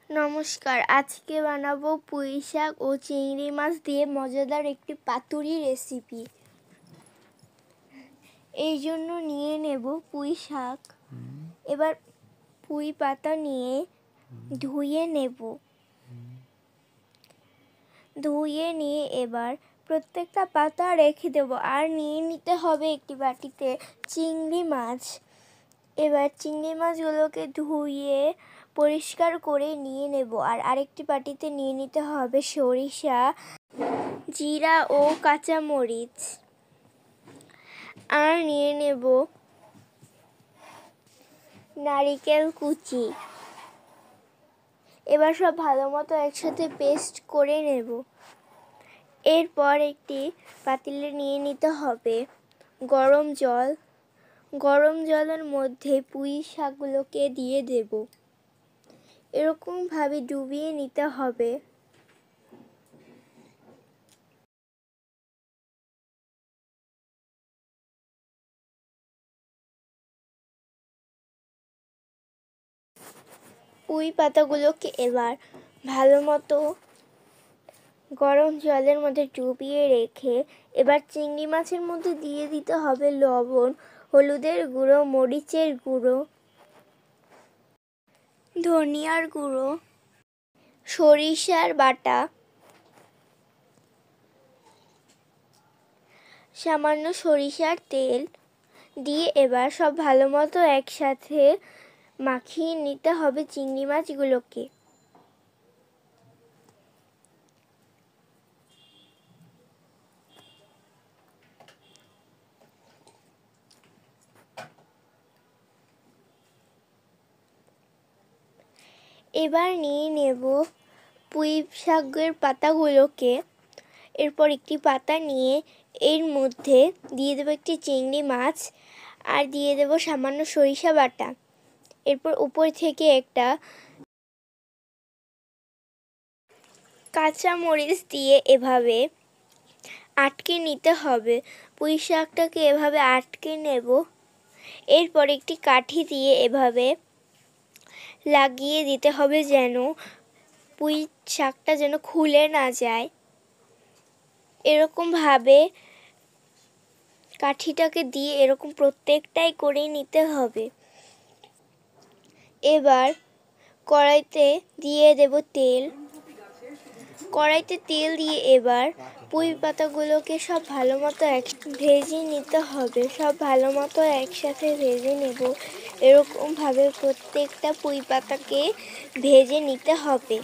নমস্কার, আজকে বানাবো পুঁই শাক ও চিংড়ি মাছ দিয়ে মজাদার একটি পাতুরি রেসিপি। এই জন্য নিয়ে নেব পুঁই শাক। এবার পুঁই পাতা নিয়ে ধুয়ে নেব। ধুয়ে নিয়ে এবার প্রত্যেকটা পাতা রেখে দেব। আর নিয়ে নিতে হবে একটি বাটিতে চিংড়ি মাছ। এবার চিংড়ি মাছগুলোকে ধুয়ে পরিষ্কার করে নিয়ে নেব। আর আরেকটি বাটিতে নিয়ে নিতে হবে সরিষা, জিরা ও কাঁচামরিচ। আর নিয়ে নেব নারকেল কুচি। এবার সব ভালো মতো একসাথে পেস্ট করে নেব। এরপর একটি পাতিলে নিয়ে নিতে হবে গরম জল। গরম জলের মধ্যে পুঁই শাকগুলোকে দিয়ে দেব। এরকমভাবে ডুবিয়ে নিতে হবে। পুঁই পাতাগুলোকে এবার ভালো মতো গরম জলের মধ্যে ডুবিয়ে রেখে এবার চিংড়ি মাছের মধ্যে দিয়ে দিতে হবে লবণ, হলুদের গুঁড়ো, মরিচের গুঁড়ো, ধনিয়ার গুঁড়ো, সরিষার বাটা, সামান্য সরিষার তেল দিয়ে এবার সব ভালো মতো একসাথে মাখিয়ে নিতে হবে চিংড়ি মাছগুলোকে। এবার নিয়ে নেব পুঁই শাকের পাতাগুলোকে। এরপর একটি পাতা নিয়ে এর মধ্যে দিয়ে দেবো একটি চিংড়ি মাছ আর দিয়ে দেবো সামান্য সরিষা বাটা। এরপর উপর থেকে একটা কাঁচা মরিচ দিয়ে এভাবে আটকে নিতে হবে। পুঁই শাকটাকে এভাবে আটকে নেব। এরপর একটি কাঠি দিয়ে এভাবে লাগিয়ে দিতে হবে যেন পুঁই শাকটা যেন খুলে না যায়। এরকমভাবে কাঠিটাকে দিয়ে এরকম প্রত্যেকটাই করে নিতে হবে। এবার কড়াইতে দিয়ে দেব তেল। কড়াইতে তেল দিয়ে এবার পুঁই পাতাগুলোকে সব ভালো মতো ভেজে নিতে হবে। সব ভালো মতো একসাথে ভেজে নেব। এরকমভাবে প্রত্যেকটা পুঁই পাতাকে ভেজে নিতে হবে।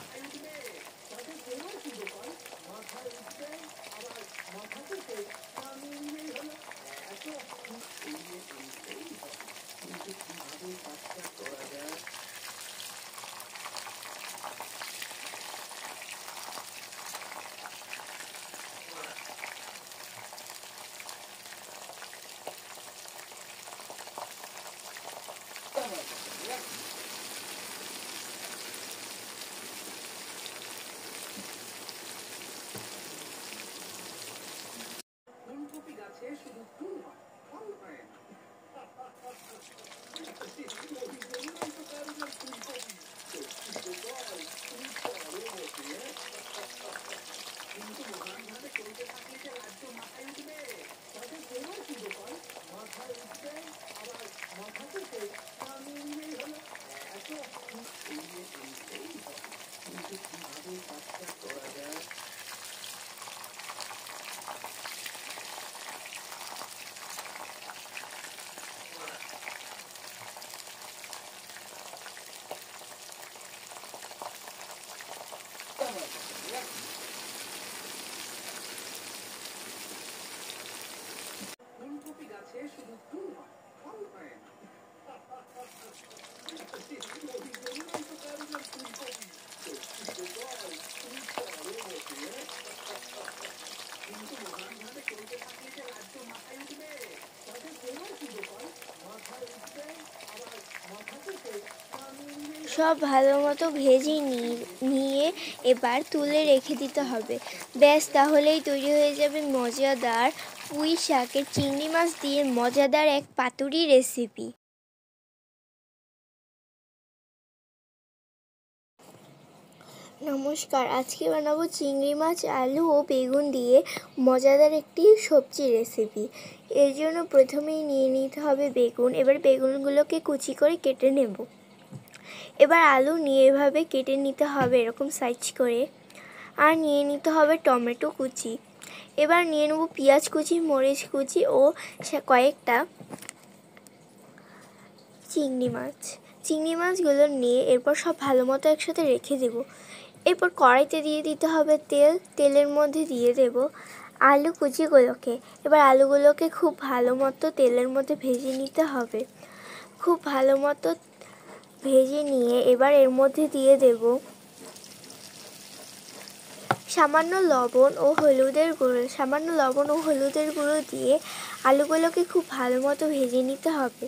সব ভালো মতো ভেজে নিয়ে এবার তুলে রেখে দিতে হবে। ব্যাস, তাহলেই তৈরি হয়ে যাবে মজাদার পুঁই শাকের চিংড়ি মাছ দিয়ে মজাদার এক পাতুরি রেসিপি। নমস্কার, আজকে বানাবো চিংড়ি মাছ, আলু ও বেগুন দিয়ে মজাদার একটি সবজি রেসিপি। এর জন্য প্রথমেই নিয়ে নিতে হবে বেগুন। এবার বেগুনগুলোকে কুচি করে কেটে নেব। এবার আলু নিয়ে এভাবে কেটে নিতে হবে এরকম সাইজ করে। আর নিয়ে নিতে হবে টমেটো কুচি। এবার নিয়ে নেব পেঁয়াজ কুচি, মরিচ কুচি ও কয়েকটা চিংড়ি মাছগুলো নিয়ে এরপর সব ভালো মতো একসাথে রেখে দেব। এরপর কড়াইতে দিয়ে দিতে হবে তেলের মধ্যে দিয়ে দেব আলু কুচিগুলোকে। এবার আলুগুলোকে খুব ভালো মতো তেলের মধ্যে ভেজে নিতে হবে। খুব ভালো মতো ভেজে নিয়ে এবার এর মধ্যে দিয়ে দেব সামান্য লবণ ও হলুদের গুঁড়ো দিয়ে আলুগুলোকে খুব ভালো মতো ভেজে নিতে হবে।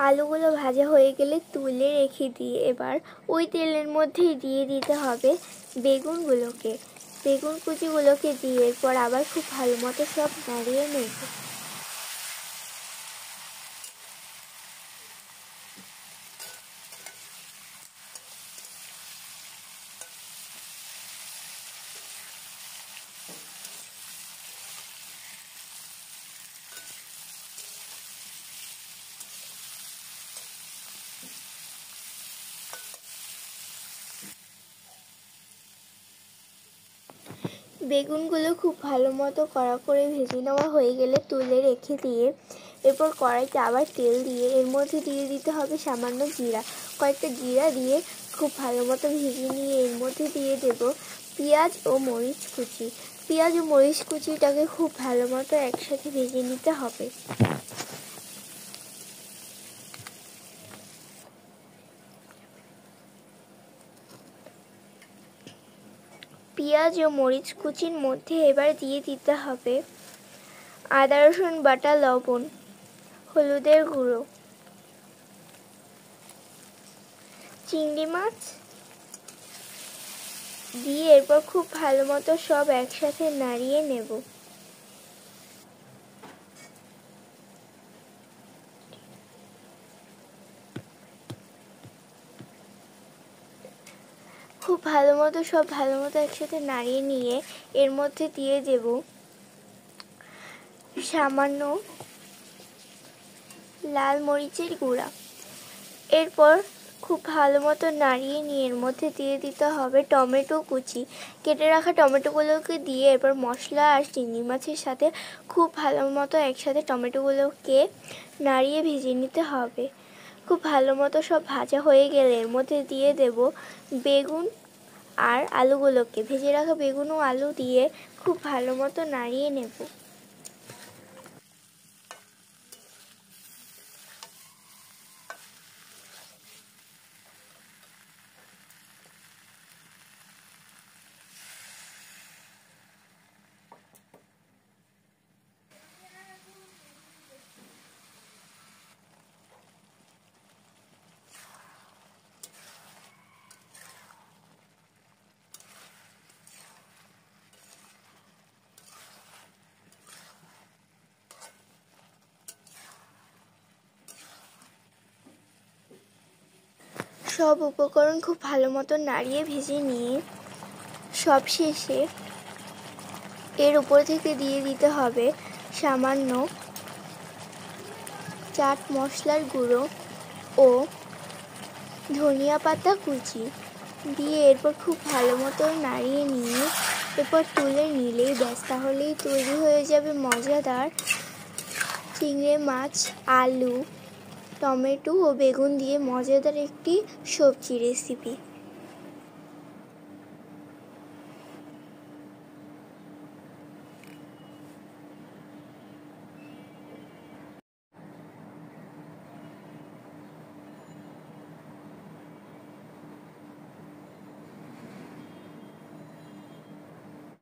আলুগুলো ভাজা হয়ে গেলে তুলে রেখে দিয়ে এবার ওই তেলের মধ্যেই দিয়ে দিতে হবে বেগুন কুচিগুলোকে দিয়ে এরপর আবার খুব ভালো মতো সব নাড়িয়ে নেব। বেগুনগুলো খুব ভালো মতো কড়া করে ভেজে নেওয়া হয়ে গেলে তুলে রেখে দিয়ে এরপর কড়াইতে আবার তেল দিয়ে এর মধ্যে দিয়ে দিতে হবে সামান্য কয়েকটা জিরা দিয়ে খুব ভালো মতো ভেজে নিয়ে এর মধ্যে দিয়ে দেব পেঁয়াজ ও মরিচ কুচিটাকে খুব ভালো মতো একসাথে ভেজে নিতে হবে। পেঁয়াজ ও মরিচ কুচির মধ্যে এবার দিয়ে দিতে হবে আদা রসুন বাটা, লবণ, হলুদের গুঁড়ো, চিংড়ি মাছ দিয়ে এরপর খুব ভালো মতো সব একসাথে নাড়িয়ে নেব। খুব ভালো মতো একসাথে নাড়িয়ে নিয়ে এর মধ্যে দিয়ে দেব সামান্য লাল মরিচের গুঁড়া। এরপর খুব ভালো মতো নাড়িয়ে নিয়ে এর মধ্যে দিয়ে দিতে হবে টমেটো কুচি। কেটে রাখা টমেটোগুলোকে দিয়ে এরপর মশলা আর চিংড়ি মাছের সাথে খুব ভালো মতো একসাথে টমেটোগুলোকে নাড়িয়ে ভেজে নিতে হবে। খুব ভালো মতো সব ভাজা হয়ে গেলে এর মধ্যে দিয়ে দেব বেগুন আর আলুগুলোকে। ভেজে রাখা বেগুন ও আলু দিয়ে খুব ভালো মতো নাড়িয়ে নেব। সব উপকরণ খুব ভালো মতো নাড়িয়ে ভেজে নিয়ে সবশেষে এর উপর থেকে দিয়ে দিতে হবে সামান্য চাট মশলার গুঁড়ো ও ধনিয়া পাতা কুচি দিয়ে এরপর খুব ভালো মতো নাড়িয়ে নিয়ে এরপর তুলে নিলেই ব্যাস, তাহলেই তৈরি হয়ে যাবে মজাদার চিংড়ি মাছ, আলু, টমেটো ও বেগুন দিয়ে মজাদার একটি সবজি রেসিপি।